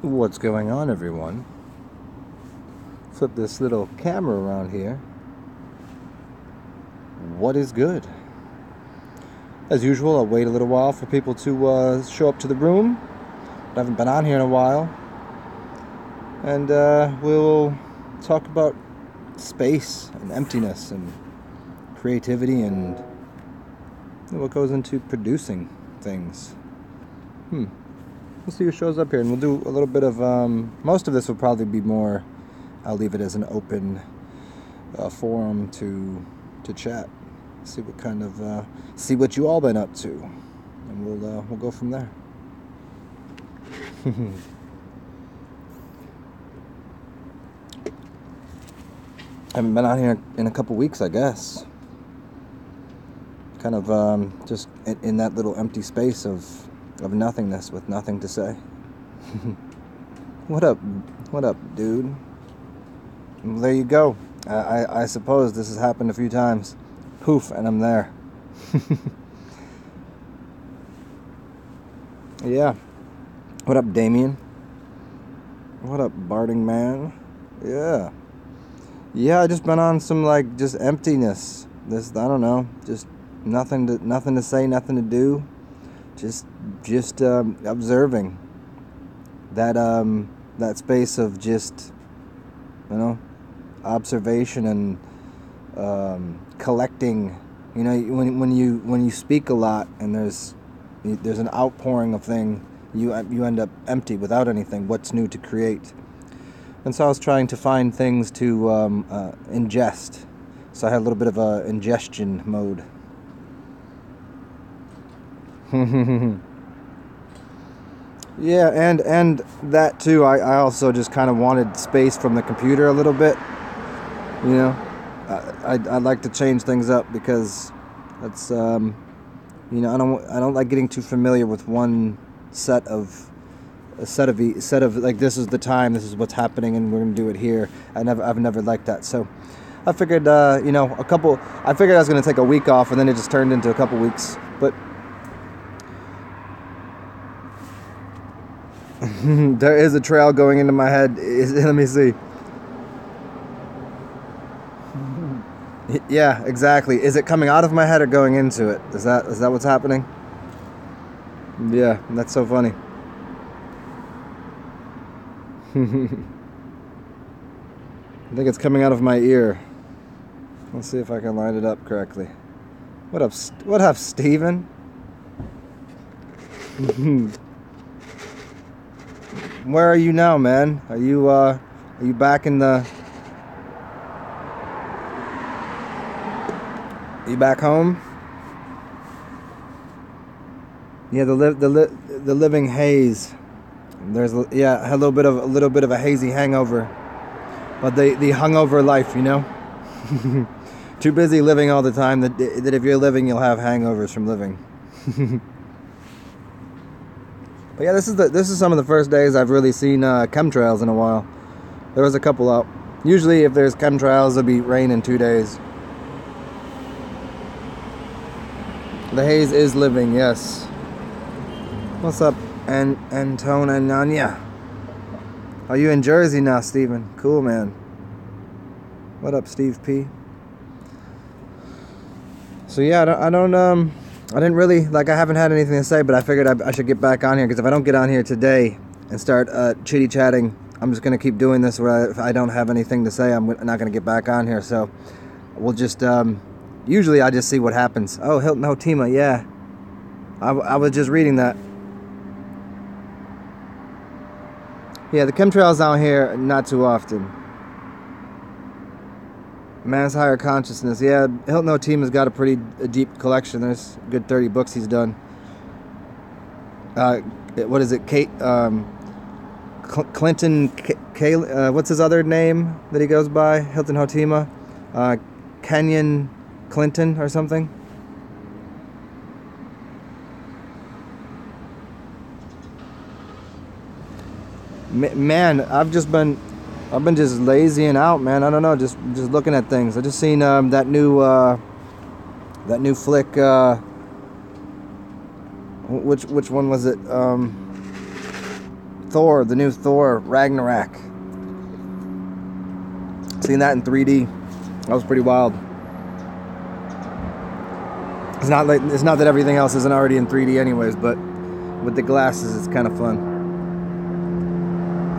What's going on, everyone? Flip this little camera around here. What is good? As usual, I'll wait a little while for people to show up to the room. I haven't been on here in a while. And we'll talk about space and emptiness and creativity and what goes into producing things. We'll see who shows up here, and we'll do a little bit of, most of this will probably be more, I'll leave it as an open forum to chat. See what kind of, see what you all been up to, and we'll go from there. Haven't been on here in a couple weeks, I guess. Kind of just in that little empty space of nothingness with nothing to say. What up, dude? Well, there you go. I suppose this has happened a few times. Poof, and I'm there. Yeah. What up, Damien? What up, Barding Man? Yeah, I just been on some just emptiness. I don't know, just nothing to say, nothing to do. Just observing that space of just, observation and collecting. When you speak a lot and there's an outpouring of thing, you end up empty without anything. What's new to create? And so I was trying to find things to ingest. So I had a little bit of a ingestion mode. Yeah, and that too. I also just kind of wanted space from the computer a little bit. I'd like to change things up because that's I don't like getting too familiar with one set of like, this is the time, this is what's happening, and we're gonna do it here. I've never liked that. So I figured I figured I was gonna take a week off, and then it just turned into a couple weeks. But there is a trail going into my head. Let me see. Yeah, exactly. Is it coming out of my head or going into it? Is that what's happening? Yeah, that's so funny. I think it's coming out of my ear. Let's see if I can line it up correctly. What up, Steven? Where are you now, man? Are you back in the... You back home? Yeah, the living haze. There's a little bit of a hazy hangover, but the hungover life, Too busy living all the time that if you're living, you'll have hangovers from living. But yeah, this is some of the first days I've really seen chemtrails in a while. There was a couple out. Usually, if there's chemtrails, it'll be rain in 2 days. The haze is living, yes. What's up, Antone and Nanya? Are you in Jersey now, Steven? Cool, man. What up, Steve P? So yeah, I didn't really, I haven't had anything to say, but I figured I should get back on here, because if I don't get on here today and start chitty-chatting, I'm just going to keep doing this where if I don't have anything to say, I'm not going to get back on here. So we'll just, usually I just see what happens. Oh, Hilton Hotima, yeah. I was just reading that. Yeah, the chemtrails out here, not too often. Man's Higher Consciousness. Yeah, Hilton Hotima's got a deep collection. There's a good 30 books he's done. What is it? Clinton, what's his other name that he goes by? Hilton Hotima? Kenyon Clinton or something? Man, I've been just lazying out, man. I don't know, just looking at things. I just seen that new flick. Which one was it? Thor, the new Thor, Ragnarok. Seeing that in 3D. That was pretty wild. It's not that everything else isn't already in 3D anyways, but with the glasses, it's kind of fun.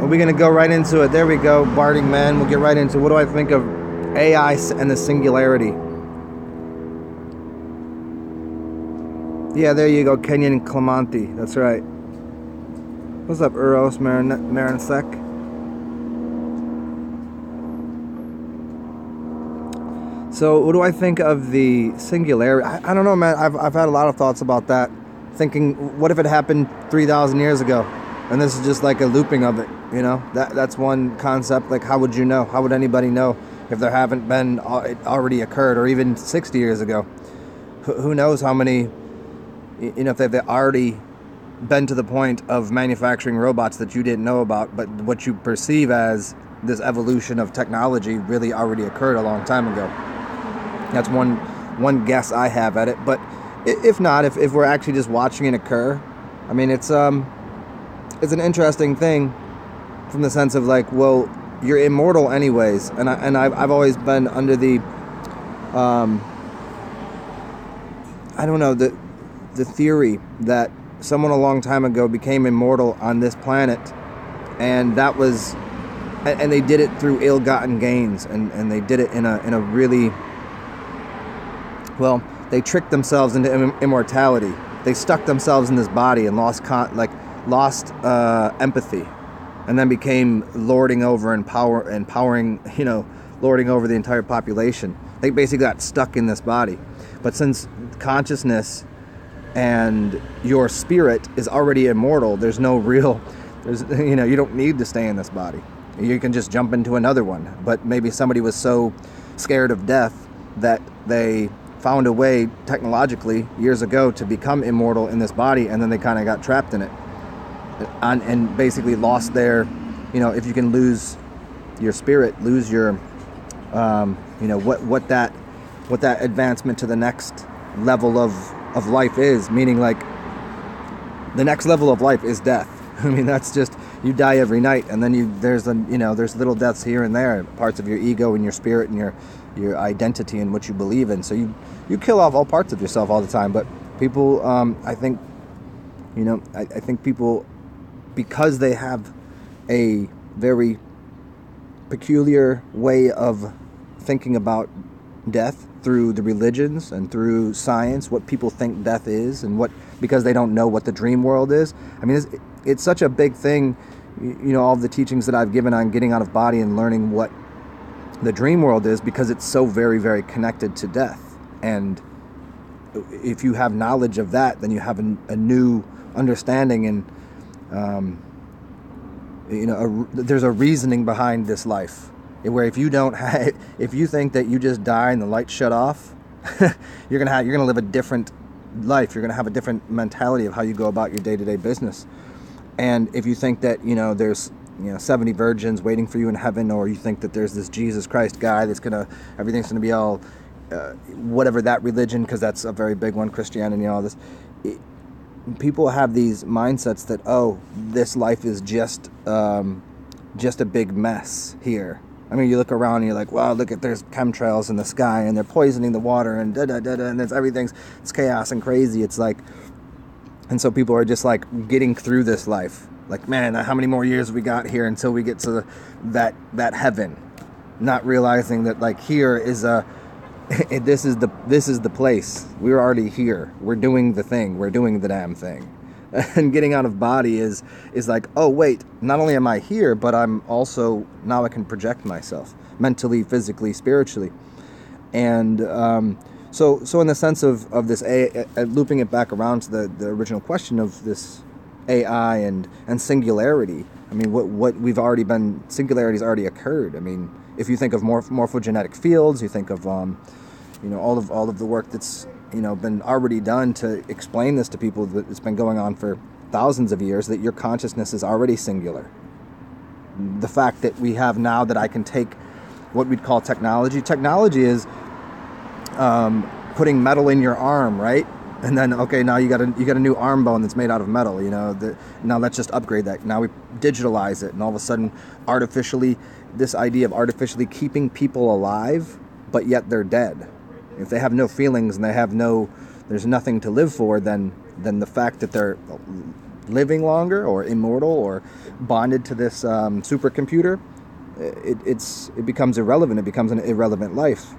Are we going to go right into it? There we go, Barding Man. We'll get right into what do I think of AI and the singularity. Yeah, there you go, Kenyan Clemente. That's right. What's up, Uros Marinsek? So, what do I think of the singularity? I don't know, man. I've had a lot of thoughts about that. Thinking, what if it happened 3,000 years ago? And this is just like a looping of it, you know? That's one concept. Like, how would you know? How would anybody know if there haven't been, it already occurred, or even 60 years ago? Who knows how many, you know, if they've already been to the point of manufacturing robots that you didn't know about, but what you perceive as this evolution of technology really already occurred a long time ago. That's one guess I have at it. But if not, if we're actually just watching it occur, I mean, it's an interesting thing from the sense of like, well, you're immortal anyways, and I've always been under the I don't know, the theory that someone a long time ago became immortal on this planet, and that was, and they did it through ill-gotten gains, and they did it in a really, well, they tricked themselves into immortality. They stuck themselves in this body and lost empathy, and then became lording over and empowering, you know, lording over the entire population. They basically got stuck in this body. But since consciousness and your spirit is already immortal, you know, you don't need to stay in this body. You can just jump into another one. But maybe somebody was so scared of death that they found a way technologically years ago to become immortal in this body, and then they kind of got trapped in it and basically lost their, you know, if you can lose your spirit, lose your, you know, what that advancement to the next level of life is, meaning like the next level of life is death. I mean, that's just, you die every night, and then there's little deaths here and there, parts of your ego and your spirit and your identity and what you believe in. So you kill off all parts of yourself all the time. But people, I think, you know, I think people, because they have a very peculiar way of thinking about death through the religions and through science, what people think death is, and because they don't know what the dream world is. I mean, it's such a big thing, you know, all of the teachings that I've given on getting out of body and learning what the dream world is, because it's so very, very connected to death. And if you have knowledge of that, then you have a new understanding, and you know, there's a reasoning behind this life, where if you think that you just die and the lights shut off, you're gonna live a different life. You're gonna have a different mentality of how you go about your day-to-day business. And if you think that, you know, there's, you know, 70 virgins waiting for you in heaven, or you think that there's this Jesus Christ guy everything's gonna be all whatever that religion, because that's a very big one, Christianity and all this. People have these mindsets that, oh, this life is just a big mess here. I mean, you look around and you're like, wow, there's chemtrails in the sky, and they're poisoning the water, and and it's chaos and crazy. It's like, and so people are just like getting through this life. Like, man, how many more years we got here until we get to that heaven? Not realizing that, like, here is this is the place. We're already here. We're doing the thing. We're doing the damn thing. And getting out of body is like, oh wait, not only am I here, but I'm also, now I can project myself mentally, physically, spiritually. And so in the sense of this looping it back around to the original question of this AI and singularity. I mean, what we've already been, singularity's already occurred. I mean, if you think of morphogenetic fields, you think of you know, all of the work that's, you know, been already done to explain this to people, that it's been going on for thousands of years, that your consciousness is already singular. The fact that we have now that I can take what we'd call technology. Technology is putting metal in your arm, right? And then, okay, now you got a new arm bone that's made out of metal. Now let's just upgrade that. Now we digitalize it, and all of a sudden, this idea of artificially keeping people alive, but yet they're dead. If they have no feelings and there's nothing to live for, then the fact that they're living longer or immortal or bonded to this supercomputer, it becomes irrelevant. It becomes an irrelevant life.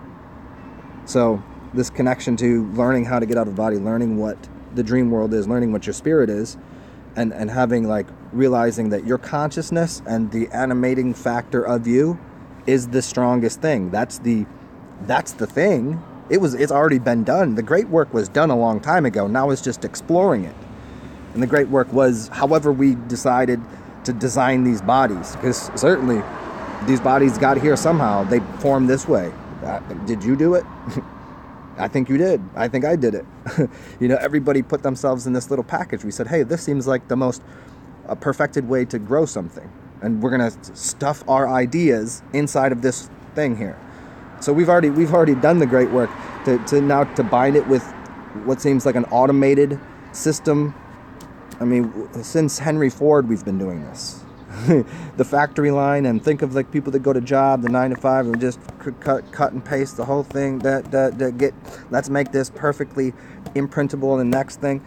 So this connection to learning how to get out of body, learning what the dream world is, learning what your spirit is, and having realizing that your consciousness and the animating factor of you is the strongest thing. That's the thing. It's already been done. The great work was done a long time ago. Now it's just exploring it. And the great work was however we decided to design these bodies, because certainly these bodies got here somehow. They formed this way. Did you do it? I think you did. I think I did it. Everybody put themselves in this little package. We said, hey, this seems like the most perfected way to grow something. And we're going to stuff our ideas inside of this thing here. So we've already done the great work to bind it with what seems like an automated system. I mean, since Henry Ford, we've been doing this. The factory line, and think of people that go to job, the 9 to 5, and just cut and paste the whole thing. Let's make this perfectly imprintable. And the next thing,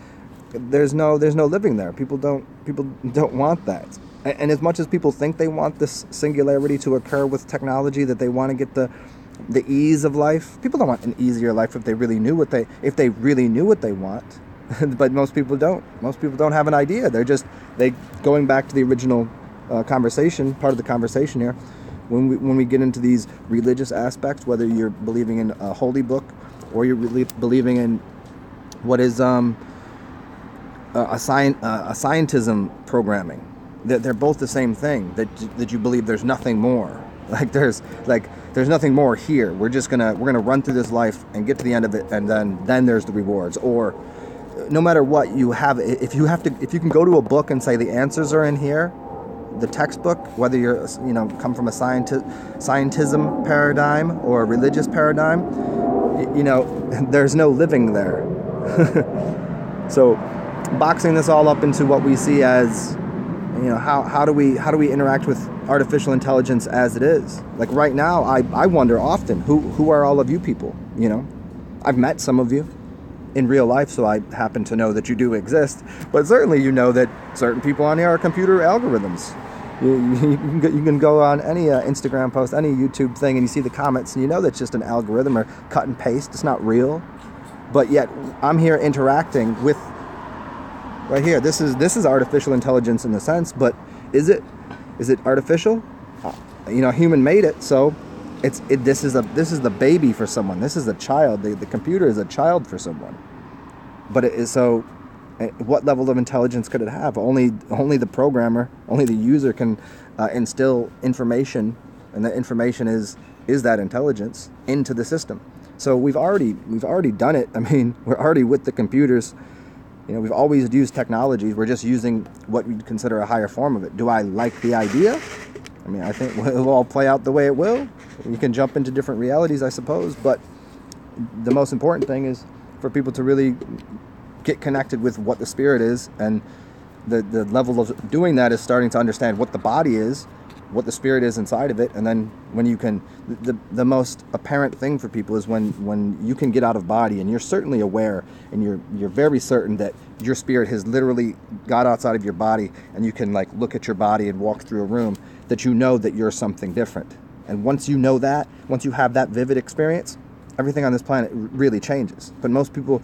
there's no living there. People don't want that. And as much as people think they want this singularity to occur with technology, that they want to get the ease of life, people don't want an easier life if they really knew what they want. But most people don't. Most people don't have an idea. They going back to the original conversation, part of the conversation here, when we get into these religious aspects, whether you're believing in a holy book or you're really believing in what is a scientism programming, they're both the same thing. That you believe there's nothing more. There's nothing more here. We're gonna run through this life and get to the end of it, and then there's the rewards. Or no matter what you have, if you can go to a book and say the answers are in here, the textbook, whether you're come from a scientism paradigm or a religious paradigm, there's no living there. So boxing this all up into what we see as how do we interact with artificial intelligence as it is? Right now, I wonder often who are all of you people? I've met some of you in real life, so I happen to know that you do exist. But certainly that certain people on here are computer algorithms. You can go on any Instagram post, any YouTube thing, and you see the comments, and that's just an algorithm or cut and paste. It's not real. But yet I'm here interacting with right here. This is artificial intelligence in a sense, but is it artificial? Human made it, so this is the baby for someone. This is a child. The computer is a child for someone. But it is so. What level of intelligence could it have? Only the programmer, only the user can instill information, and that information is that intelligence into the system. So we've already done it. I mean, we're already with the computers. We've always used technology. We're just using what we'd consider a higher form of it. Do I like the idea? I mean, I think it'll all play out the way it will. You can jump into different realities, I suppose, but the most important thing is for people to really get connected with what the spirit is, and the level of doing that is starting to understand what the body is, what the spirit is inside of it, and then when you can, the most apparent thing for people is when you can get out of body and you're certainly aware and you're very certain that your spirit has literally got outside of your body, and you can look at your body and walk through a room, that that you're something different. And once you know that, once you have that vivid experience, everything on this planet really changes. But most people,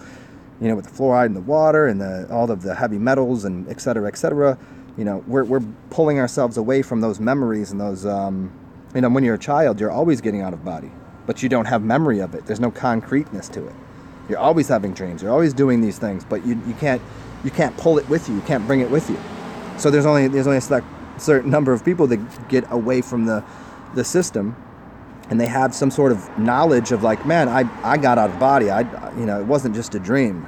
with the fluoride in the water and all of the heavy metals and et cetera, we're pulling ourselves away from those memories and those, when you're a child, you're always getting out of body, but you don't have memory of it. There's no concreteness to it. You're always having dreams. You're always doing these things, but you can't pull it with you. You can't bring it with you. So there's only a certain number of people that get away from the system, and they have some sort of knowledge of man, I got out of body. It wasn't just a dream.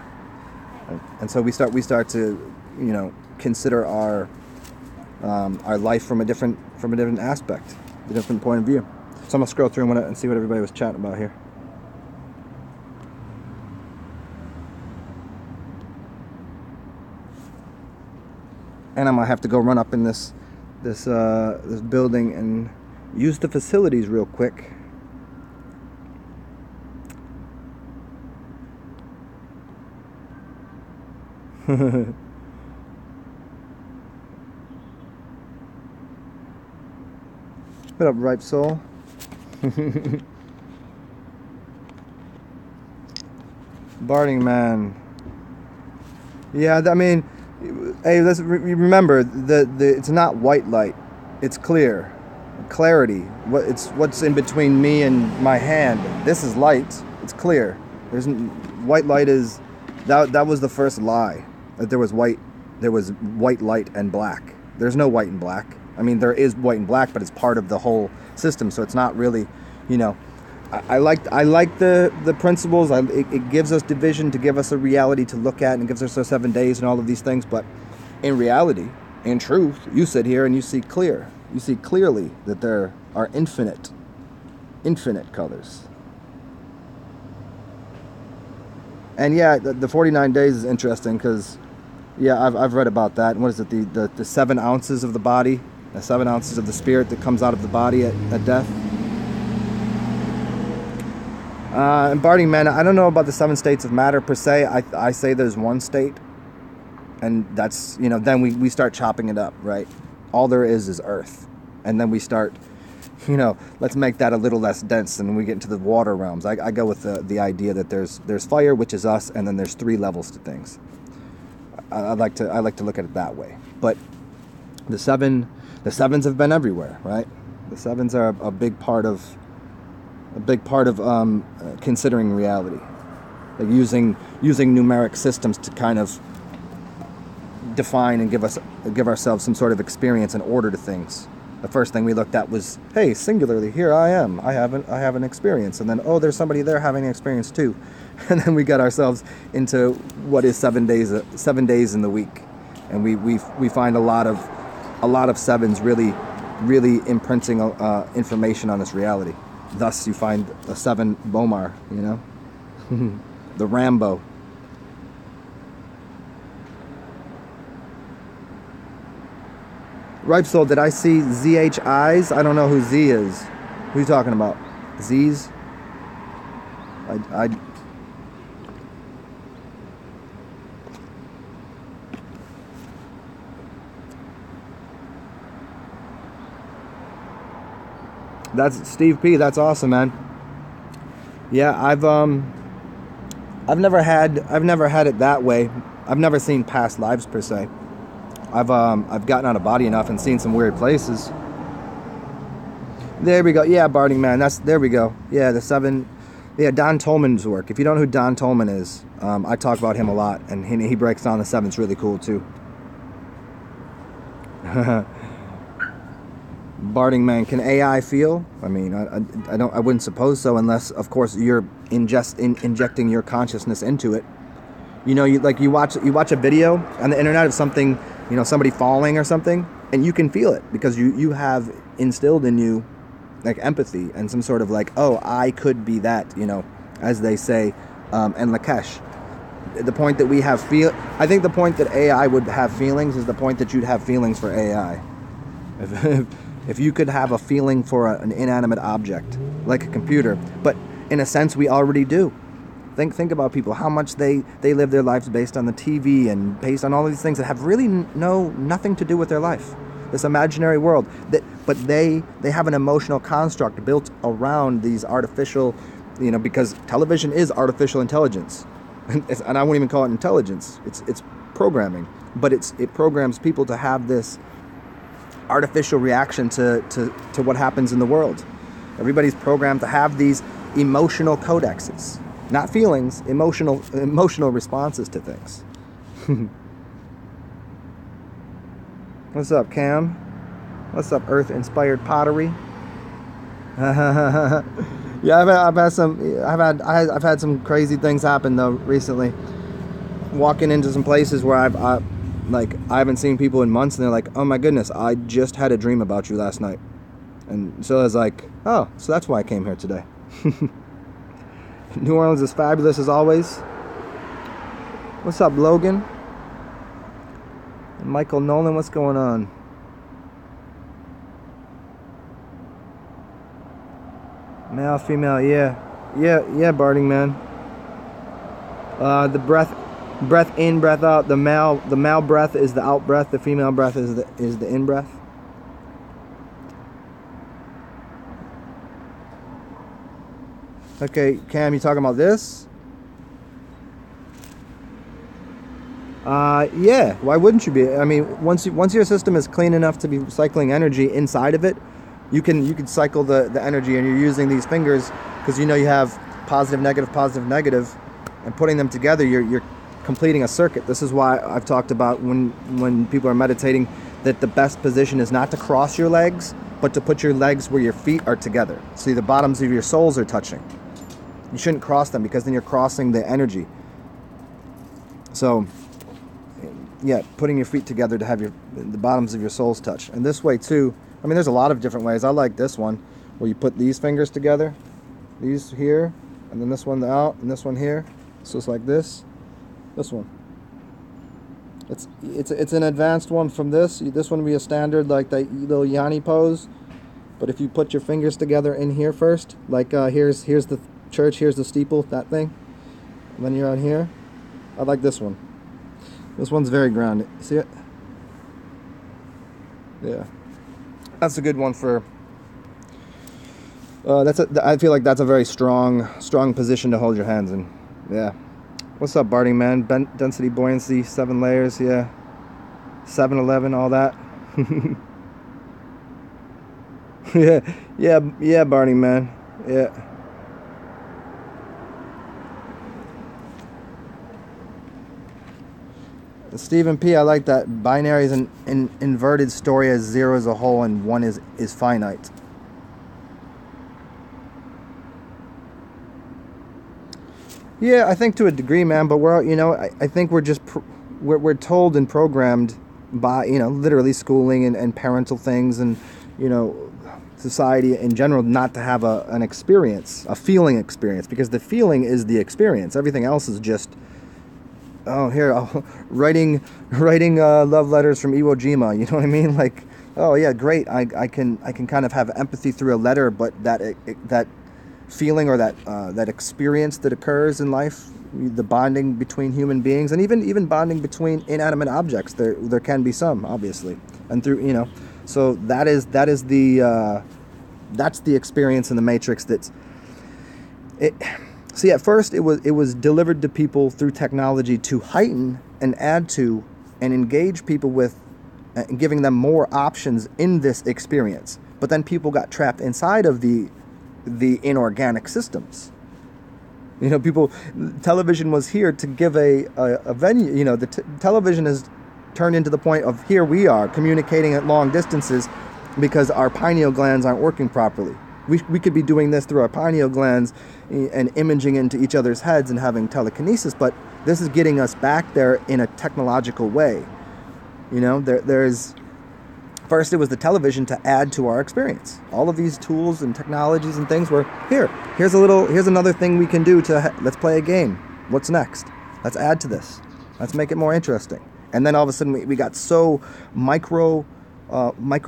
And so we start to consider our life from a different aspect, a different point of view. So I'm gonna scroll through and see what everybody was chatting about here. And I might have to go run up in this building and use the facilities real quick. What up, Ripe Soul? Burning Man. Yeah, I mean, hey, let's remember it's not white light. It's clear, clarity. What's in between me and my hand. This is light. It's clear. There's white light is that was the first lie, that there was white light and black. There's no white and black. I mean, there is white and black, but it's part of the whole system, so it's not really, you know. I like the principles. It gives us division to give us a reality to look at, and it gives us our 7 days and all of these things. But in reality, in truth, you sit here and you see clear. You see clearly that there are infinite colors. And yeah, the 49 days is interesting because, yeah, I've read about that. And what is it? The 7 ounces of the body, the 7 ounces of the spirit that comes out of the body at death. And Burning Man, I don't know about the 7 states of matter per se. I say there's one state, and that's, you know, then we start chopping it up, right? All there is earth, and then we start, you know, let's make that a little less dense, and we get into the water realms. I go with the idea that there's fire, which is us, and then there's 3 levels to things. I like to look at it that way. But the sevens have been everywhere, right? The sevens are a big part of considering reality, like using numeric systems to kind of define and give ourselves some sort of experience and order to things. The first thing we looked at was, hey, singularly, here I am. I have an experience, and then, oh, there's somebody there having an experience too, and then we got ourselves into what is 7 days in the week, and we find a lot of sevens really imprinting information on this reality. Thus, you find a 7 Bomar, you know, the Rambo. Ripe Soul, did I see ZH Eyes? I don't know who Z is. Who are you talking about? Z's? That's Steve P. That's awesome, man. Yeah, I've never had it that way. I've never seen past lives per se. I've gotten out of body enough and seen some weird places. There we go. Yeah, Burning Man. There we go. Yeah, the 7. Yeah, Don Tolman's work. If you don't know who Don Tolman is, I talk about him a lot, and he breaks down the 7s really cool too. Burning Man, can AI feel? I mean, I wouldn't suppose so, unless, of course, you're injecting your consciousness into it. You know, you watch a video on the internet of something, you know, somebody falling or something, and you can feel it because you have instilled in you like empathy and some sort of like, oh, I could be that, you know, as they say, and Lakesh. The point that we have I think the point that AI would have feelings is the point that you'd have feelings for AI. If you could have a feeling for an inanimate object, like a computer, but in a sense we already do. Think about people, how much they live their lives based on the TV and based on all of these things that have really nothing to do with their life. This imaginary world. But they have an emotional construct built around these artificial, you know, because television is artificial intelligence. And I won't even call it intelligence. It's programming. But it programs people to have this artificial reaction to what happens in the world. Everybody's programmed to have these emotional codexes. Not feelings, emotional responses to things. What's up, Cam? What's up, Earth-inspired pottery? Yeah, I've had some crazy things happen though recently. Walking into some places where I haven't seen people in months, and they're like, "Oh my goodness, I just had a dream about you last night." And so I was like, "Oh, so that's why I came here today." New Orleans is fabulous as always. What's up, Logan? And Michael Nolan, what's going on? Male, female, yeah. Yeah, Barding man. The breath in, breath out. The male breath is the out breath. The female breath is the in breath. Okay, Cam, you talking about this? Yeah. Why wouldn't you be? I mean, once your system is clean enough to be cycling energy inside of it, you can cycle the energy, and you're using these fingers because you have positive, negative, and putting them together, you're completing a circuit. This is why I've talked about when people are meditating that the best position is not to cross your legs, but to put your legs where your feet are together. So the bottoms of your soles are touching. You shouldn't cross them because then you're crossing the energy. So, yeah, putting your feet together to have the bottoms of your soles touch. And this way too, I mean, there's a lot of different ways. I like this one where you put these fingers together, these here, and then this one out, and this one here. So it's like this one. It's an advanced one from this. This one would be a standard, like the little Yanni pose. But if you put your fingers together in here first, like here's the church, here's the steeple, that thing, and then you're on here. I like this one. This one's very grounded. See it? Yeah, that's a good one for. I feel like that's a very strong position to hold your hands in. Yeah. What's up, Barding man? Density, buoyancy, 7 layers. Yeah. 7-Eleven, all that. yeah, Barding man. Yeah. Stephen P, I like that. Binary is an inverted story, as 0 is a whole and 1 is finite. Yeah, I think to a degree, man, but we're, I think we're just, we're told and programmed by, literally schooling and parental things and, society in general not to have an experience, a feeling experience, because the feeling is the experience. Everything else is just, writing love letters from Iwo Jima, you know what I mean? Like, oh yeah, great, I can kind of have empathy through a letter, but that feeling or that experience that occurs in life, the bonding between human beings, and even bonding between inanimate objects, there can be some, obviously, and through so that's the experience in the Matrix. See, at first it was delivered to people through technology to heighten and add to and engage people with, giving them more options in this experience. But then people got trapped inside of the inorganic systems. Television was here to give a venue. Television has turned into the point of, here we are communicating at long distances because our pineal glands aren't working properly. We could be doing this through our pineal glands and imaging into each other's heads and having telekinesis, but this is getting us back there in a technological way. There's first it was the television to add to our experience. All of these tools and technologies and things were here's another thing we can do let's play a game. What's next? Let's add to this. Let's make it more interesting. And then all of a sudden we got so micro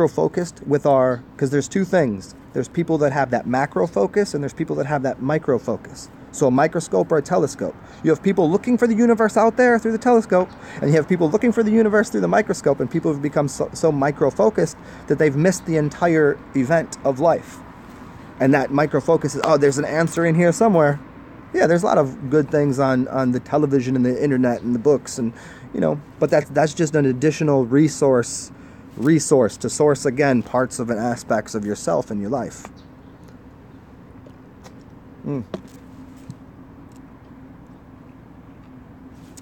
focused with because there's two things. There's people that have that macro focus and there's people that have that micro focus. So a microscope or a telescope. You have people looking for the universe out there through the telescope, and you have people looking for the universe through the microscope, and people have become so micro-focused that they've missed the entire event of life. And that micro-focus is, there's an answer in here somewhere. Yeah, there's a lot of good things on the television and the internet and the books, and but that's just an additional resource to source, again, parts of and aspects of yourself and your life.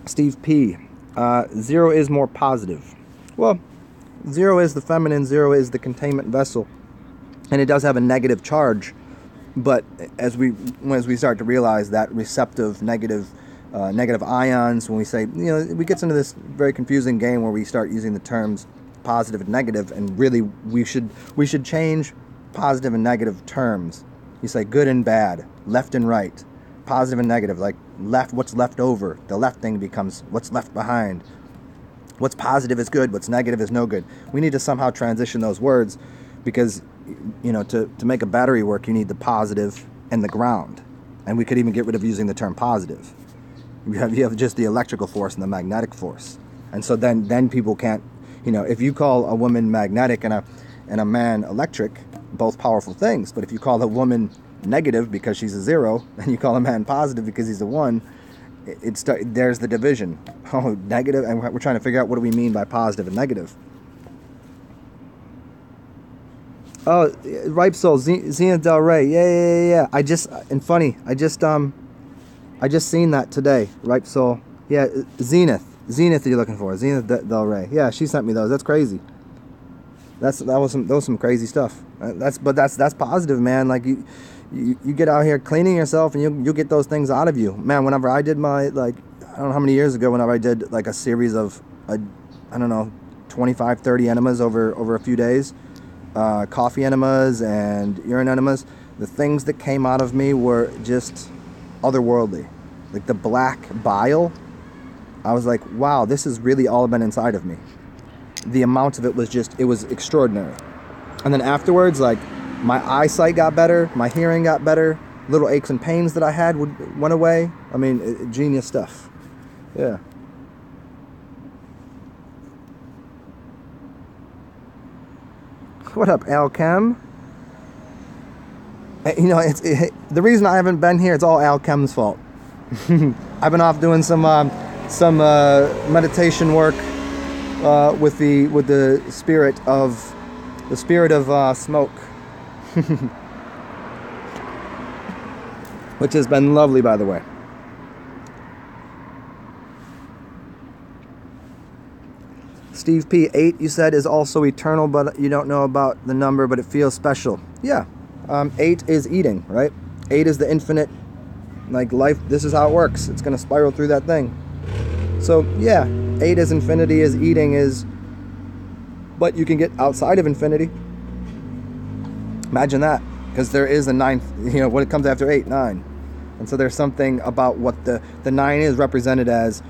Steve P. 0 is more positive. Well, 0 is the feminine, 0 is the containment vessel, and it does have a negative charge. But as we start to realize that receptive negative ions, when we say, we get into this very confusing game where we start using the terms positive and negative, and really we should change positive and negative terms. You say good and bad, left and right, positive and negative, like left, what's left over, the left thing becomes what's left behind. What's positive is good, what's negative is no good. We need to somehow transition those words, because, you know, to make a battery work, you need the positive and the ground. And we could even get rid of using the term positive. You have just the electrical force and the magnetic force. And so then people can't, you know, if you call a woman magnetic and a man electric, both powerful things. But if you call a woman negative because she's a 0, and you call a man positive because he's a 1, there's the division. Oh, negative, and we're trying to figure out what do we mean by positive and negative. Oh, Ripe Soul, Zenith Del Rey, yeah. I just seen that today. Ripe Soul, yeah. Zenith you're looking for, Zenith Del Rey. Yeah, she sent me those. That's crazy. That was some crazy stuff. That's positive, man. Like you get out here cleaning yourself, and you'll get those things out of you, man. Whenever I did my, like, I don't know how many years ago, whenever I did like a series of I don't know, 25, 30 enemas over a few days, coffee enemas and urine enemas, the things that came out of me were just otherworldly. Like the black bile, I was like, wow, this has really all been inside of me. The amount of it was it was extraordinary. And then afterwards, like, my eyesight got better, my hearing got better, little aches and pains that I had went away. I mean, genius stuff. Yeah. What up, Alchem? You know, the reason I haven't been here, it's all Alchem's fault. I've been off doing some meditation work with the spirit of smoke, which has been lovely, by the way. Steve P, 8, you said, is also eternal, but you don't know about the number, but it feels special. Yeah. 8 is eating, right? 8 is the infinite, like, life. This is how it works. It's going to spiral through that thing. So, yeah, 8 is infinity, is eating, is... But you can get outside of infinity. Imagine that. Because there is a 9th, you know, what it comes after 8, 9. And so there's something about what the 9 is represented as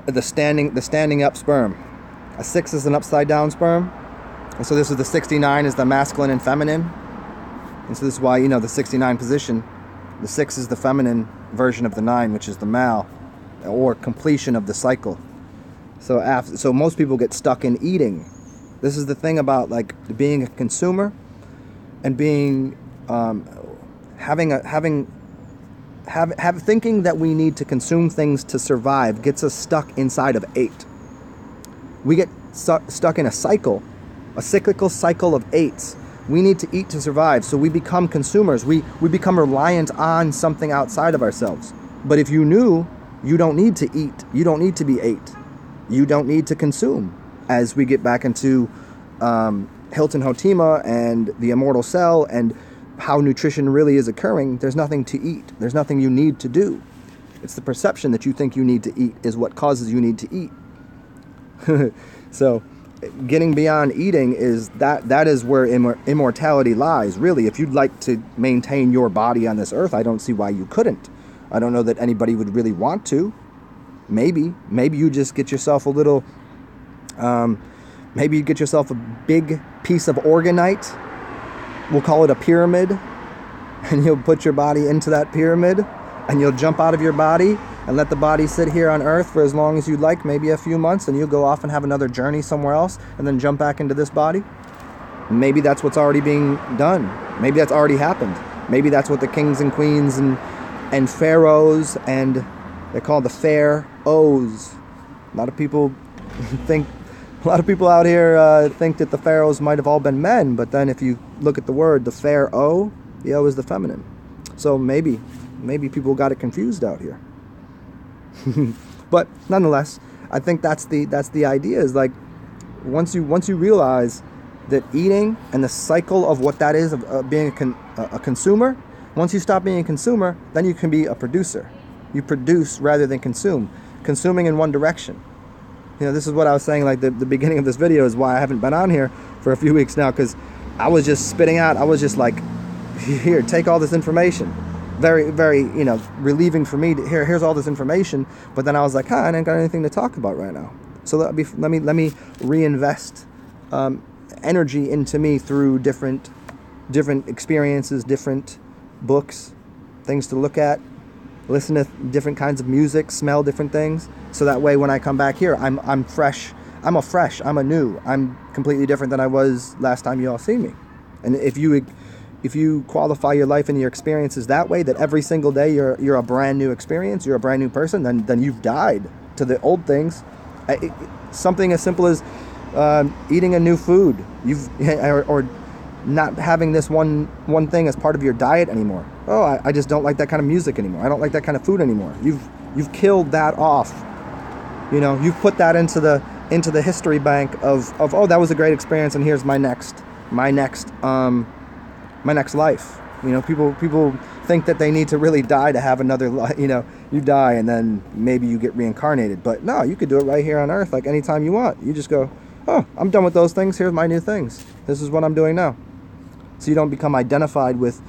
the standing up sperm. A 6 is an upside down sperm. And so this is the 69 is the masculine and feminine. And so this is why, you know, the 69 position, the 6 is the feminine version of the 9, which is the male, or completion of the cycle. So most people get stuck in eating. This is the thing about, like, being a consumer and being thinking that we need to consume things to survive gets us stuck inside of 8. We get stuck in a cycle, a cyclical cycle of 8s. We need to eat to survive, so we become consumers. We become reliant on something outside of ourselves. But if you knew, you don't need to eat. You don't need to be 8. You don't need to consume. As we get back into Hilton Hotima and the immortal cell and how nutrition really is occurring, there's nothing to eat. There's nothing you need to do. It's the perception that you think you need to eat is what causes you need to eat. So getting beyond eating is that is where immortality lies. Really, if you'd like to maintain your body on this earth, I don't see why you couldn't. I don't know that anybody would really want to. Maybe you just get yourself a little, maybe you get yourself a big piece of organite. We'll call it a pyramid, and you'll put your body into that pyramid, and you'll jump out of your body and let the body sit here on earth for as long as you'd like, maybe a few months, and you'll go off and have another journey somewhere else, and then jump back into this body. Maybe that's what's already being done. Maybe that's already happened. Maybe that's what the kings and queens and pharaohs, and they're called the pharaohs. A lot of people out here think that the pharaohs might have all been men, but then if you look at the word, the pharaoh, the O is the feminine. So maybe people got it confused out here. But nonetheless, I think that's the idea, is like once you realize that eating and the cycle of what that is of being a consumer, once you stop being a consumer, then you can be a producer. You produce rather than consume. Consuming in one direction. You know, this is what I was saying, like the beginning of this video is why I haven't been on here for a few weeks now, because I was just spitting out. I was just like, here, take all this information. Very, very, you know, relieving for me. Here's all this information. But then I was like, I ain't got anything to talk about right now. So let me reinvest energy into me through different experiences, different books, things to look at, listen to different kinds of music, smell different things. So that way, when I come back here, I'm fresh. I'm a new. I'm completely different than I was last time you all see me. And if you qualify your life and your experiences that way, that every single day you're a brand new experience, you're a brand new person, then you've died to the old things. Something as simple as eating a new food, or not having this one thing as part of your diet anymore. Oh, I just don't like that kind of music anymore. I don't like that kind of food anymore. You've killed that off. You've put that into the history bank of oh, that was a great experience, and here's my next life. People think that they need to really die to have another life. You die and then maybe you get reincarnated. But no, you could do it right here on Earth, like anytime you want. You just go, oh, I'm done with those things. Here's my new things. This is what I'm doing now. So you don't become identified with,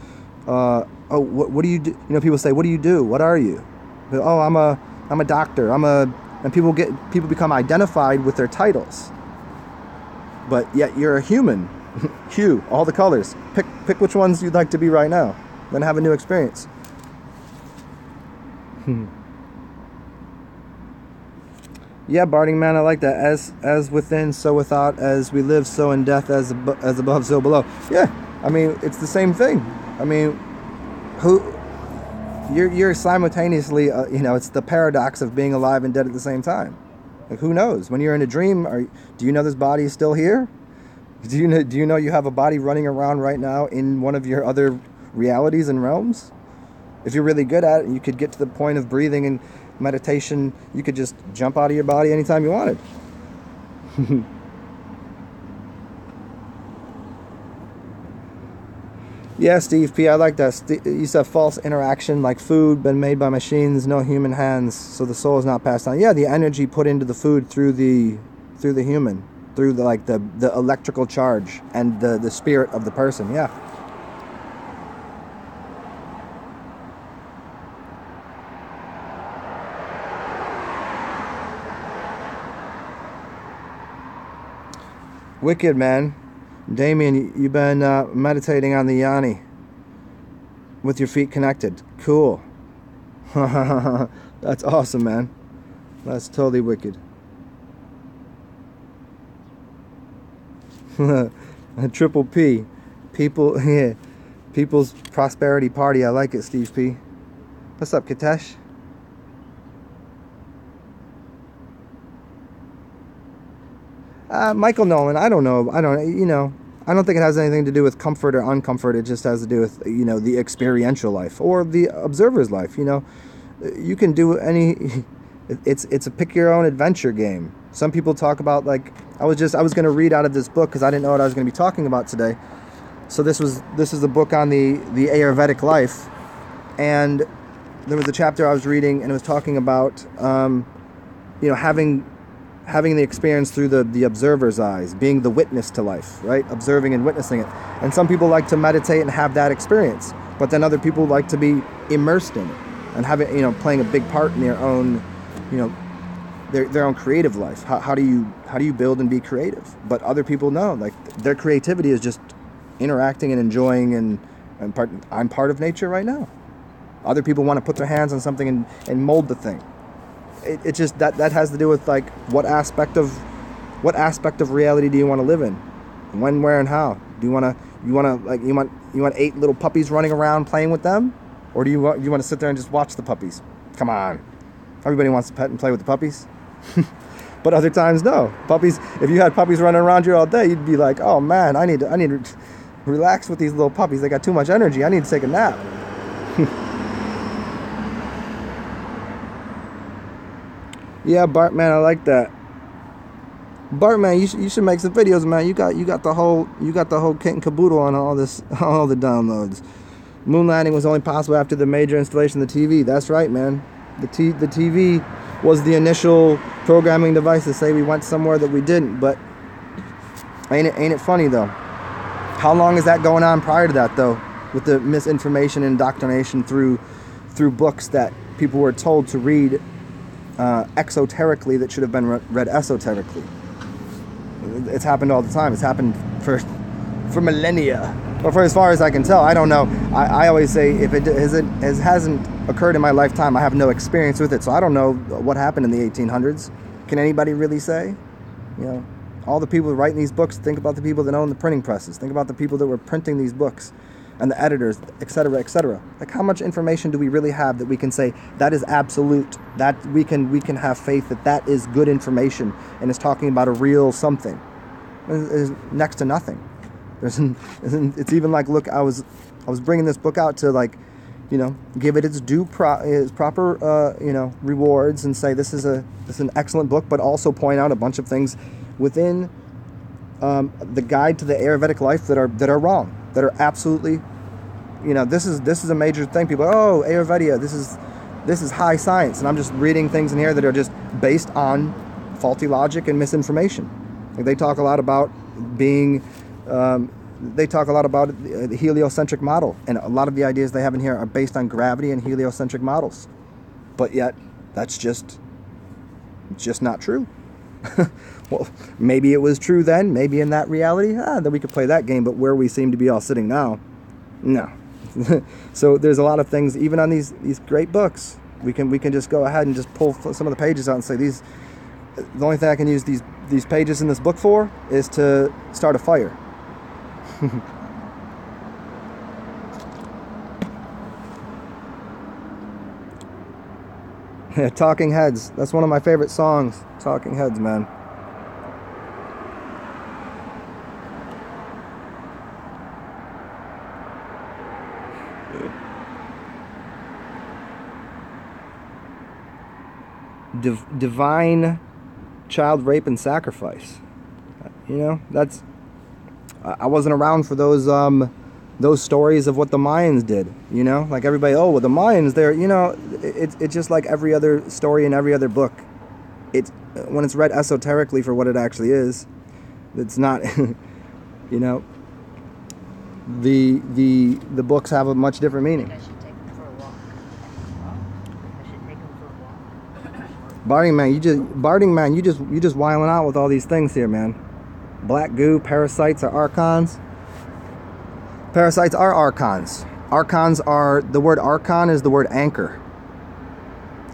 oh, what do you do? People say, what do you do? What are you? But, oh, I'm a doctor. And people become identified with their titles. But yet you're a human. Hue, all the colors. Pick which ones you'd like to be right now. Then have a new experience. Yeah, Barding Man, I like that. As within, so without. As we live, so in death. As above, so below. Yeah, I mean, it's the same thing. I mean, you're simultaneously, it's the paradox of being alive and dead at the same time. Like, who knows? When you're in a dream, do you know this body is still here? Do you know you have a body running around right now in one of your other realities and realms? If you're really good at it, you could get to the point of breathing and meditation. You could just jump out of your body anytime you wanted. Yeah, Steve P, I like that. You said false interaction, like food been made by machines, no human hands, so the soul is not passed on. Yeah, the energy put into the food through the human, through the electrical charge and the spirit of the person. Yeah. Wicked, man. Damien, you've been meditating on the Yanni with your feet connected. Cool. That's awesome, man. That's totally wicked. Triple P. People's prosperity party. I like it, Steve P. What's up, Katesh? Michael Nolan, I don't know. I don't think it has anything to do with comfort or uncomfort. It just has to do with, the experiential life or the observer's life. You can do any. It's a pick your own adventure game. Some people talk about, like, I was going to read out of this book because I didn't know what I was going to be talking about today. So this is a book on the Ayurvedic life, and there was a chapter I was reading, and it was talking about having the experience through the observer's eyes, being the witness to life, right? Observing and witnessing it. And some people like to meditate and have that experience, but then other people like to be immersed in it and have it, playing a big part in their own, their own creative life. How do you build and be creative? But other people know, like, their creativity is just interacting and enjoying, and I'm part of nature right now. Other people want to put their hands on something and mold the thing. It just that has to do with, like, what aspect of reality do you want to live in, when, where, and how? Do you want 8 little puppies running around playing with them, or do you want to sit there and just watch the puppies? Come on, everybody wants to pet and play with the puppies. But other times, no. Puppies. If you had puppies running around you all day, you'd be like, oh man, I need to relax with these little puppies. They got too much energy. I need to take a nap. Yeah, Bartman, I like that. Bartman, you should make some videos, man. You got the whole kit and caboodle on all the downloads. Moon landing was only possible after the major installation of the TV. That's right, man. The TV was the initial programming device to say we went somewhere that we didn't. But ain't it funny though? How long is that going on prior to that though? With the misinformation and indoctrination through books that people were told to read exoterically that should have been read esoterically. It's happened all the time. It's happened for millennia. But for as far as I can tell, I don't know. I always say if it hasn't occurred in my lifetime, I have no experience with it. So I don't know what happened in the 1800s. Can anybody really say? You know, all the people writing these books, think about the people that own the printing presses. Think about the people that were printing these books and the editors, etc., etc. Like, how much information do we really have that we can say that is absolute, that we can have faith that that is good information and is talking about a real something? It's next to nothing. It's even like, look, I was bringing this book out to, like, you know, give it its proper you know, rewards and say this is an excellent book, but also point out a bunch of things within the guide to the Ayurvedic life that are wrong, that are absolutely, you know, this is a major thing. People, oh, Ayurveda, this is high science, and I'm just reading things in here that are just based on faulty logic and misinformation. Like, they talk a lot about being they talk a lot about the heliocentric model, and a lot of the ideas they have in here are based on gravity and heliocentric models, but yet that's just not true. Well, maybe it was true then, maybe in that reality, then we could play that game, but where we seem to be all sitting now, no. So there's a lot of things, even on these great books, we can just go ahead and just pull some of the pages out and say, the only thing I can use these pages in this book for is to start a fire. Yeah, Talking Heads. That's one of my favorite songs. Talking Heads, man. Divine child rape and sacrifice. You know, that's... I wasn't around for those stories of what the Mayans did, you know? Like, everybody, oh, well, the Mayans, they're, you know, it's just like every other story in every other book. It's, when it's read esoterically for what it actually is, it's not, you know, the books have a much different meaning. I should take them for a walk. I should take them for a walk. Barding man, you just wiling out with all these things here, man. Black goo, parasites are archons. Parasites are archons. Archons are, the word archon is the word anchor.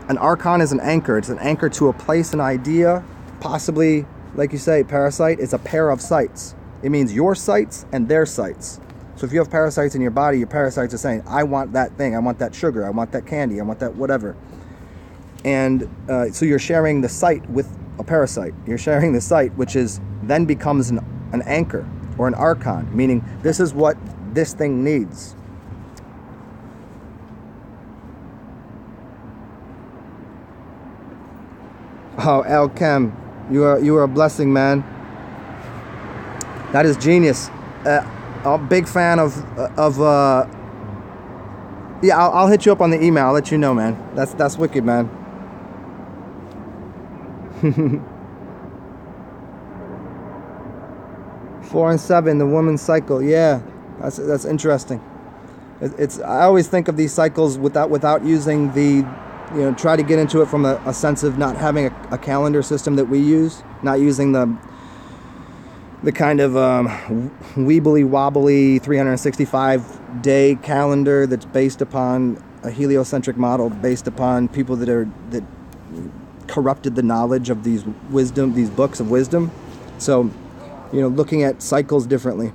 An archon is an anchor. It's an anchor to a place, an idea, possibly, like you say, parasite is a pair of sights. It means your sights and their sights. So if you have parasites in your body, your parasites are saying, I want that thing, I want that sugar, I want that candy, I want that whatever. And so you're sharing the sight with a parasite. You're sharing the sight, which then becomes an anchor or an archon, meaning this is what this thing needs. Oh, El Chem, you are a blessing, man. That is genius. I'm a big fan of yeah, I'll hit you up on the email. I'll let you know, man. That's wicked, man. 4 and 7, the woman's cycle. Yeah, that's interesting. I always think of these cycles without using the, you know, try to get into it from a sense of not having a calendar system that we use, not using the kind of weebly wobbly 365-day calendar that's based upon a heliocentric model, based upon people that corrupted the knowledge of these books of wisdom. So, you know, looking at cycles differently.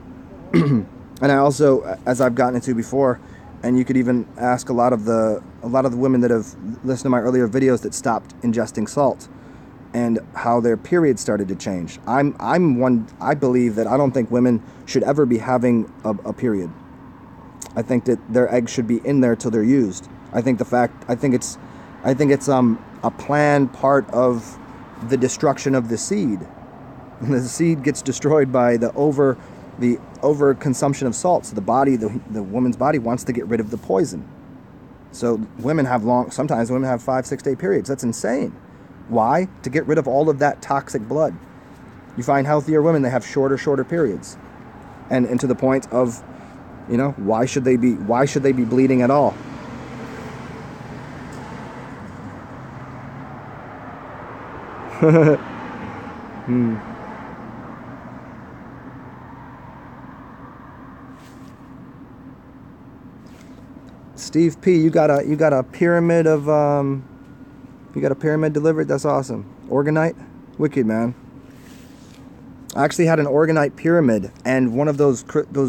And I also, as I've gotten into before, and you could even ask a lot of the women that have listened to my earlier videos that stopped ingesting salt, and how their periods started to change. I believe that I don't think women should ever be having a period. I think that their eggs should be in there till they're used. I think it's a planned part of the destruction of the seed. The seed gets destroyed by the over consumption of salt. So the woman's body wants to get rid of the poison. So sometimes women have 5-6 day periods. That's insane. Why? To get rid of all of that toxic blood. You find healthier women, they have shorter periods. And to the point of, you know, why should they be bleeding at all? Hmm. Steve P, you got a pyramid of you got a pyramid delivered. That's awesome. Organite, wicked, man. I actually had an organite pyramid and one of those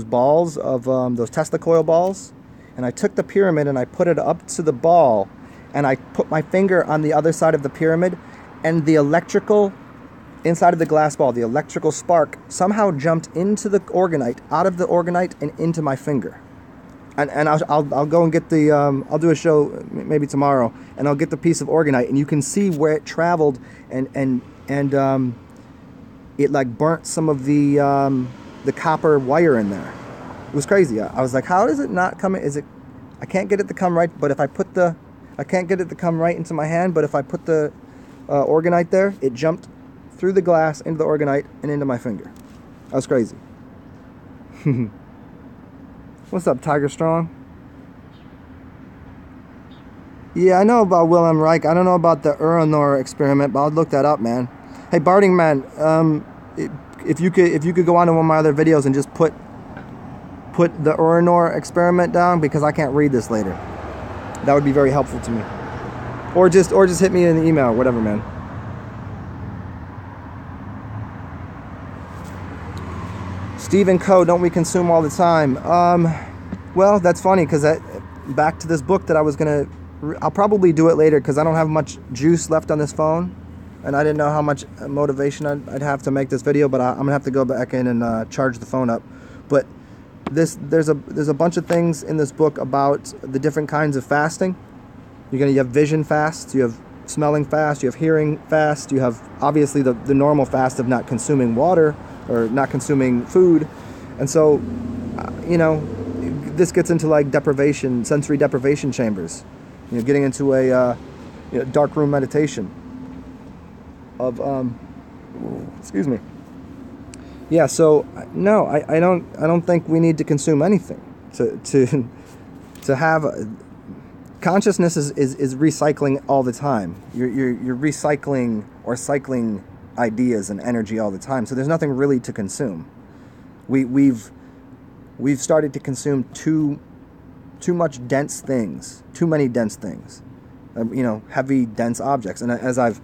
balls of those Tesla coil balls, and I took the pyramid and I put it up to the ball, and I put my finger on the other side of the pyramid, and the electrical inside of the glass ball, the electrical spark somehow jumped into the organite, out of the organite, and into my finger. And I'll go and get the I'll do a show maybe tomorrow, and I'll get the piece of organite, and you can see where it traveled, and it like burnt some of the copper wire in there. It was crazy. I was like, how does it not come? Is it? I can't get it to come right, but if I put the, I can't get it to come right into my hand, but if I put the organite there, it jumped through the glass into the organite and into my finger. That was crazy. What's up, Tiger Strong? Yeah, I know about Wilhelm Reich. I don't know about the Uranor experiment, but I'll look that up, man. Hey, Barding Man, if you could go on to one of my other videos and just put the Uranor experiment down, because I can't read this later. That would be very helpful to me. Or just hit me in the email, whatever, man. Stephen Co, don't we consume all the time? Well, that's funny, because back to this book that I was gonna, I'll probably do it later, because I don't have much juice left on this phone, and I didn't know how much motivation I'd have to make this video, but I'm gonna have to go back in and charge the phone up. But there's a bunch of things in this book about the different kinds of fasting. You have vision fasts, you have smelling fast, you have hearing fast, you have obviously the normal fast of not consuming water or not consuming food. And so, this gets into like deprivation, sensory deprivation chambers, getting into a dark room meditation of excuse me. Yeah, so no, I don't think we need to consume anything to have consciousness is recycling all the time. You're recycling or cycling ideas and energy all the time. So there's nothing really to consume. We've started to consume too much dense things, too many dense things, heavy dense objects. And as I've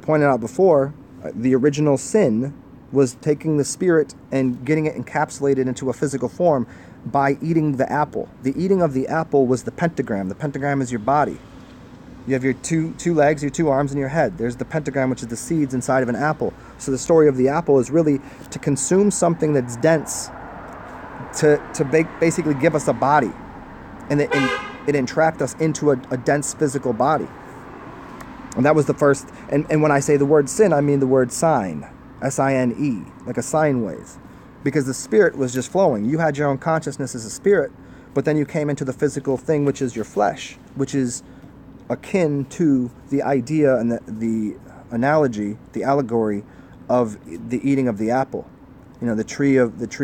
pointed out before, the original sin was taking the spirit and getting it encapsulated into a physical form by eating the apple. The eating of the apple was the pentagram. The pentagram is your body. You have your two legs, your two arms, and your head. There's the pentagram, which is the seeds inside of an apple. So the story of the apple is really to consume something that's dense, to basically give us a body. And it entrapped us into a dense physical body. And that was the first, and when I say the word sin, I mean the word sine, S-I-N-E, like a sine wave. Because the spirit was just flowing. You had your own consciousness as a spirit, but then you came into the physical thing, which is your flesh, which is akin to the idea and the analogy, the allegory of the eating of the apple. The tree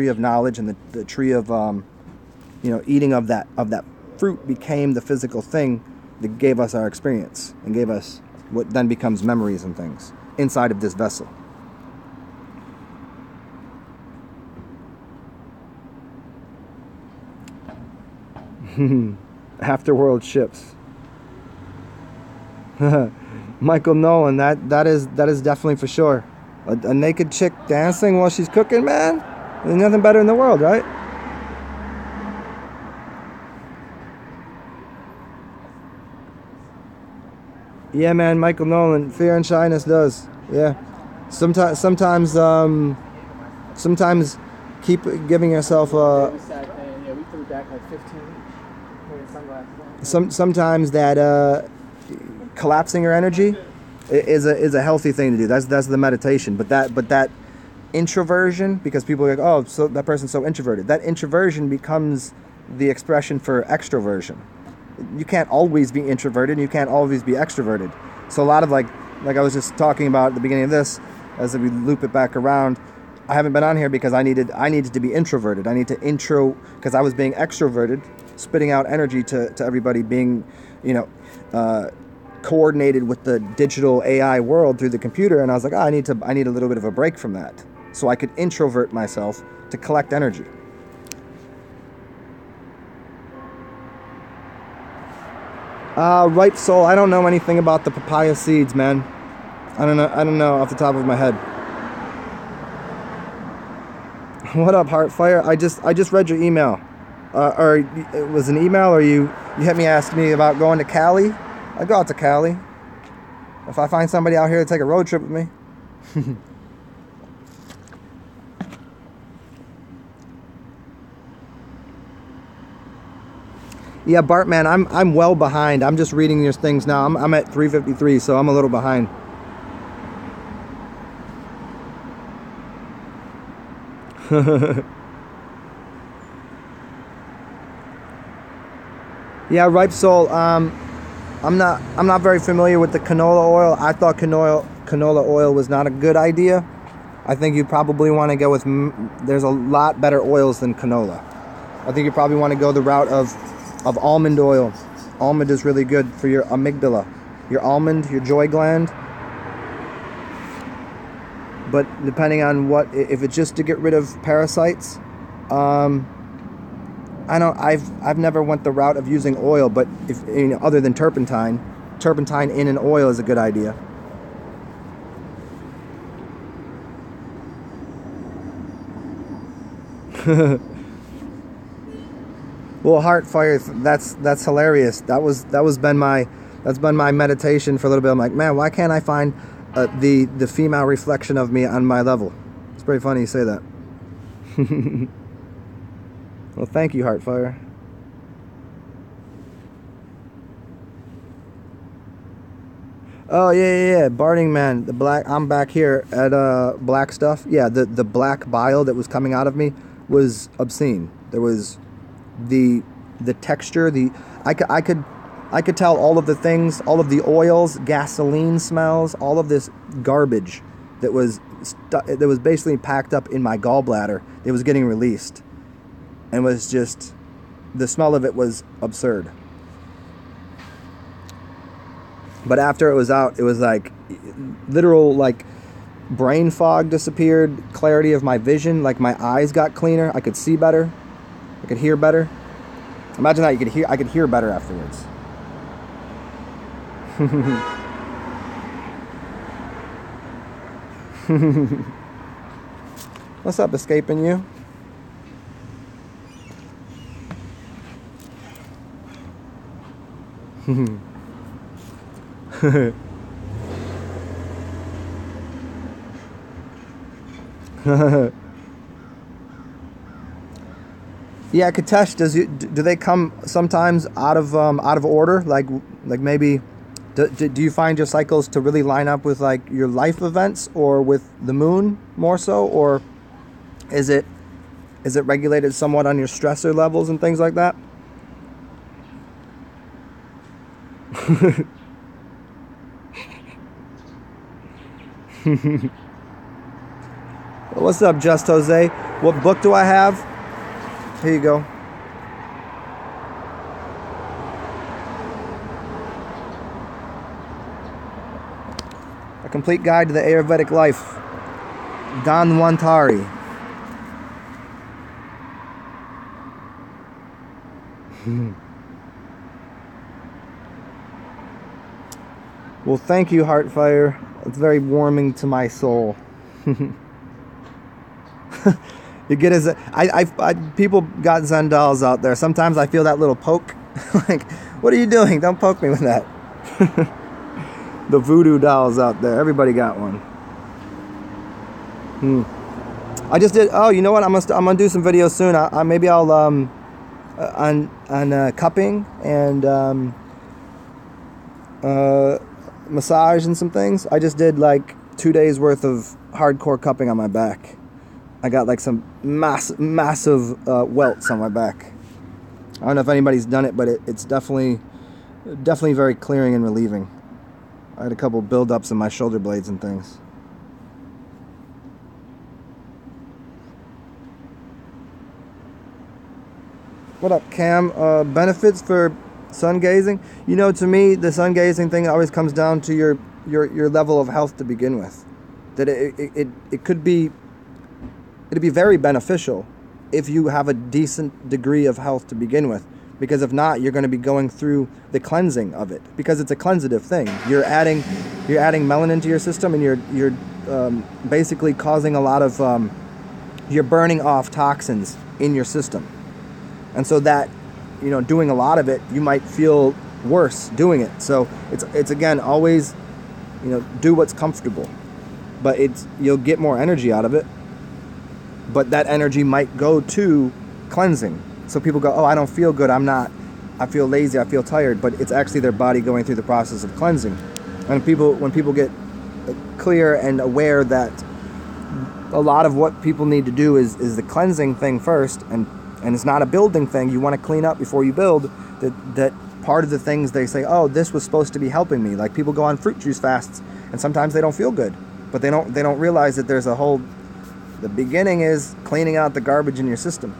of knowledge, and the tree of eating of that fruit became the physical thing that gave us our experience and gave us what then becomes memories and things inside of this vessel. Afterworld ships. Michael Nolan, that is definitely for sure. A naked chick dancing while she's cooking, man. There's nothing better in the world, right? Yeah, man, Michael Nolan, Fear and Shyness does. Yeah. Sometimes keep giving yourself we threw back like 15 sunglasses. Sometimes that collapsing your energy is a healthy thing to do. That's the meditation. But that introversion, because people are like, oh, so that person's so introverted. That introversion becomes the expression for extroversion. You can't always be introverted, and you can't always be extroverted. So a lot of like I was just talking about at the beginning of this, as we loop it back around, I haven't been on here because I needed to be introverted. I need to intro, because I was being extroverted, spitting out energy to everybody, being, coordinated with the digital AI world through the computer, and I was like, oh, I need a little bit of a break from that, so I could introvert myself to collect energy. Ripe soul. I don't know anything about the papaya seeds, man. I don't know off the top of my head. What up, Heartfire? I just read your email. Or it was an email, or you hit me asking me about going to Cali. I'd go out to Cali if I find somebody out here to take a road trip with me. Yeah, Bartman, I'm well behind. I'm just reading your things now. I'm at 3:53, so I'm a little behind. Yeah, Ripe Soul. I'm not very familiar with the canola oil. I thought canola oil was not a good idea. I think you probably want to go with. There's a lot better oils than canola. I think you probably want to go the route of almond oil. Almond is really good for your amygdala, your almond, your joy gland. But depending on if it's just to get rid of parasites, I've never went the route of using oil, but other than turpentine in an oil is a good idea. Well, Heartfire, that's hilarious. That's been my meditation for a little bit. I'm like, man, why can't I find the female reflection of me on my level? It's pretty funny you say that. Well, thank you, Heartfire. Oh yeah. Burning Man, the black. I'm back here at Black Stuff. Yeah, the black bile that was coming out of me was obscene. There was the texture. I could tell all of the things, all of the oils, gasoline smells, all of this garbage that was basically packed up in my gallbladder. It was getting released. And was just, the smell of it was absurd. But after it was out, it was like literal, like, brain fog disappeared, clarity of my vision, like my eyes got cleaner, I could see better, I could hear better. Imagine that, I could hear better afterwards. What's up, escaping you? Yeah, Katesh, do they come sometimes out of order? Like maybe do you find your cycles to really line up with like your life events or with the moon more so, or is it regulated somewhat on your stressor levels and things like that? What's up, Just Jose? What book do I have? Here you go. A Complete Guide to the Ayurvedic Life. Dhanwantari. Well, thank you, Heartfire. It's very warming to my soul. You get as people got Zen dolls out there. Sometimes I feel that little poke. Like, what are you doing? Don't poke me with that. The voodoo dolls out there. Everybody got one. I just did. Oh, you know what? I'm gonna do some videos soon. Maybe I'll on cupping and massage and some things. I just did like 2 days worth of hardcore cupping on my back. I got like some massive welts on my back. I don't know if anybody's done it, but it's definitely very clearing and relieving. I had a couple build-ups in my shoulder blades and things. What up, Cam? Benefits for Sun gazing. You know, to me, the sun gazing thing always comes down to your level of health to begin with. That it could be, it'd be very beneficial if you have a decent degree of health to begin with. Because if not, you're going to be going through the cleansing of it, because it's a cleansative thing. You're adding melanin to your system, and you're basically causing a lot of you're burning off toxins in your system, and so that, you know, doing a lot of it, you might feel worse doing it. So it's again, always, you know, do what's comfortable, but you'll get more energy out of it, but that energy might go to cleansing. So people go, oh, I don't feel good, I feel lazy, I feel tired, but it's actually their body going through the process of cleansing. And when people get clear and aware that a lot of what people need to do is the cleansing thing first, and it's not a building thing. You want to clean up before you build. That part of the things they say, oh, this was supposed to be helping me. Like people go on fruit juice fasts, and sometimes they don't feel good, but they don't realize that there's the beginning is cleaning out the garbage in your system.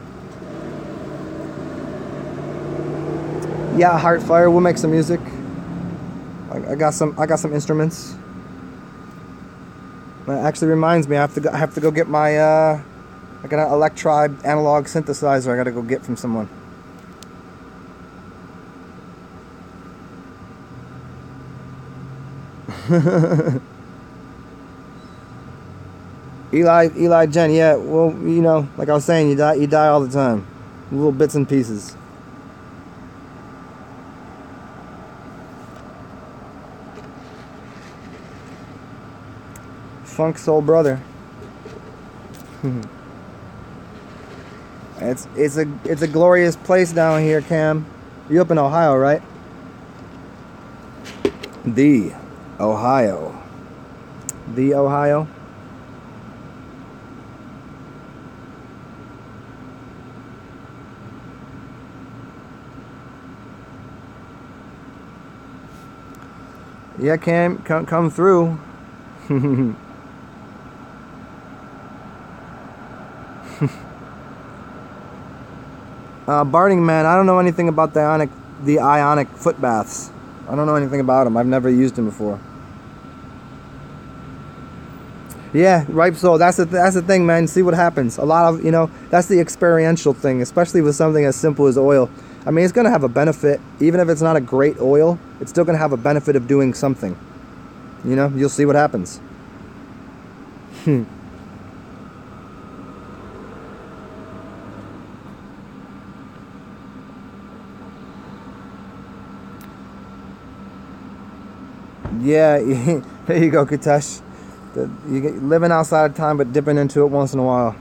Yeah, Heartfire. We'll make some music. I got some instruments. That actually reminds me, I have to go get my I got an Electribe analog synthesizer. I got to go get from someone. Eli Jen. Yeah. Well, you know, like I was saying, you die all the time, little bits and pieces. Funk Soul Brother. It's a glorious place down here, Cam. You up in Ohio, right? The Ohio. Yeah, Cam, come through. Burning Man, I don't know anything about the ionic foot baths. I don't know anything about them. I've never used them before. Yeah, ripe soul. That's the thing, man. See what happens. A lot of, you know, that's the experiential thing, especially with something as simple as oil. I mean, it's going to have a benefit. Even if it's not a great oil, it's still going to have a benefit of doing something. You know, you'll see what happens. Yeah, there you go, Kitesh. You get living outside of time, but dipping into it once in a while.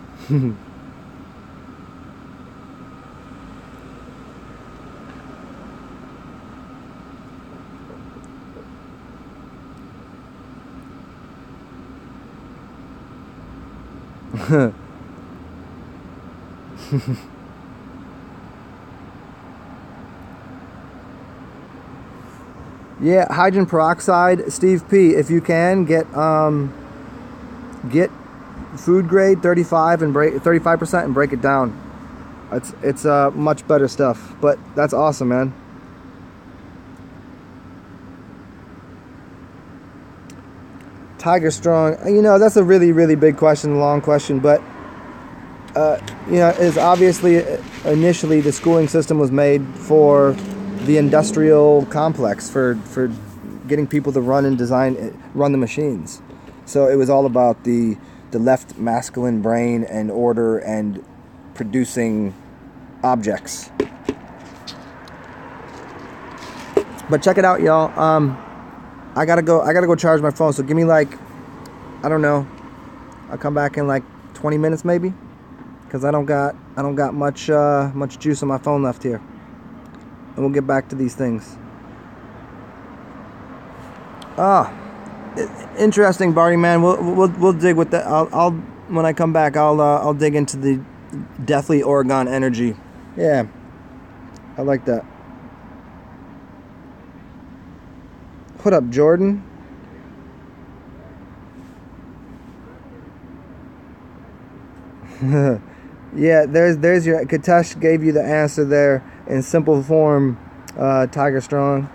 Yeah, hydrogen peroxide, Steve P. If you can get food grade 35% and break it down. It's much better stuff. But that's awesome, man. Tiger Strong. You know, that's a really, really big question, long question. But you know, is obviously initially the schooling system was made for the industrial complex, for getting people to run the machines. So it was all about the left masculine brain and order and producing objects. But check it out, y'all. I gotta go charge my phone. So give me like, I don't know, I'll come back in like 20 minutes maybe, because I don't got much juice on my phone left here. And we'll get back to these things. Interesting, Barty man. We'll dig with that. I'll when I come back, I'll dig into the deathly Oregon energy. Yeah, I like that. What up, Jordan? Yeah, there's your Kitesh gave you the answer there in simple form. Tiger Strong.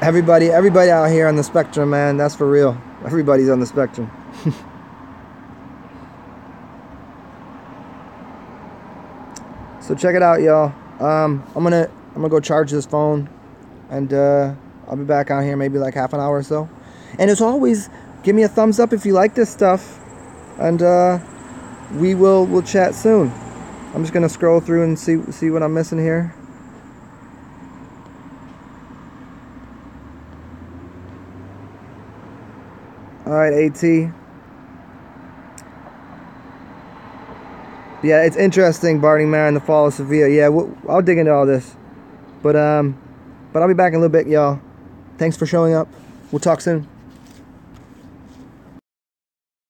Everybody out here on the spectrum, man. That's for real. Everybody's on the spectrum. So check it out, y'all. I'm gonna go charge this phone, and I'll be back out here maybe like half an hour or so. And as always, give me a thumbs up if you like this stuff, and we'll chat soon. I'm just gonna scroll through and see what I'm missing here. All right, AT. Yeah, it's interesting, Barney Mare and the Fall of Sevilla. Yeah, I'll dig into all this, but I'll be back in a little bit, y'all. Thanks for showing up. We'll talk soon.